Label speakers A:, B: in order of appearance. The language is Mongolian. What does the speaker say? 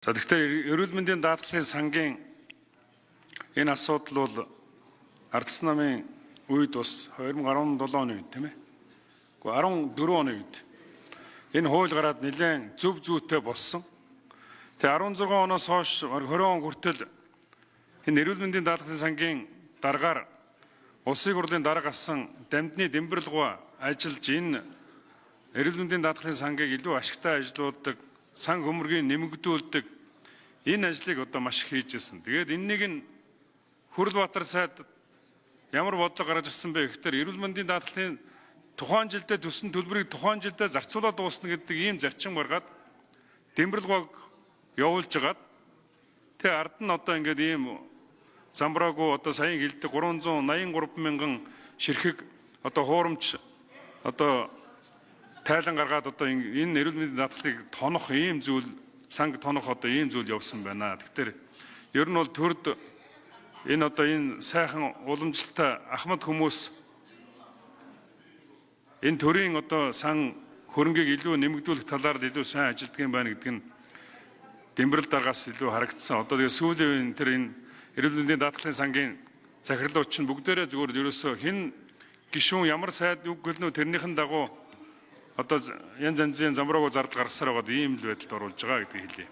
A: За тэгэхээр эрүүл мэндийн даатгалын сангийн энэ асуудал бол ардсан намын үед бас 2017 оны үед тийм ээ. Гэхдээ 14 оны үед энэ хууль гараад нэлээд зөв зүйтэй болсон. Тэгээ 16 оноос хойш 20 он хүртэл энэ эрүүл мэндийн даатгалын сангийн дараагаар улсын хурлын дарга асан дамжны Дэмбэрлэгва ажиллаж энэ эрүүл мэндийн даатгалын сангийг илүү ашигтай ажилуулдаг, сан хөмөргийг нэмэгдүүлдэг энэ ажлыг одоо маш их хийж ирсэн. Тэгээд энэнийг нь Хүрлбаатар сайд ямар бодлого гаргаж ирсэн бэ гэхээр эрүүл мэндийн даатгалын тухайн жилдээ төссөн төлбөрийг тухайн жилдээ зарцуулаад дуусна гэдэг ийм зарчим гаргаад Дэмбэрлэгваг явуулж хагаад тэгээ ард нь одоо ингээд ийм замбраагүй одоо саяын хэлдэг 383 мянган ширхэг одоо хуурамч одоо тайлан гаргаад одоо энэ эрүүл мэндийн даатгалыг тонох ийм зүйл санг тонох одоо ийм зүйл явсан байна. Тэгэхээр ер нь бол төрд энэ одоо энэ сайхан уламжлалтай ахмад хүмүүс энэ төрийн одоо сан хөрөнгийг илүү нэмэгдүүлэх талаар илүү сайн ажилтдаг юм байна гэдэг нь Дэмбэрэл даргаас илүү харагдсан. Одоо тэгээ сүүлийн үеийн тэр энэ эрүүл мэндийн даатгалын сангийн захирлууч нь бүгдээрээ зөвхөн ерөөсөө хэн гишүүн ямар сайд үг гэлнүү тэрнийхэн дагуу одоо янз янзын замбраагүй зардал гаргасаар байгаа ийм л байдалд оруулж байгаа гэдгийг хэлье.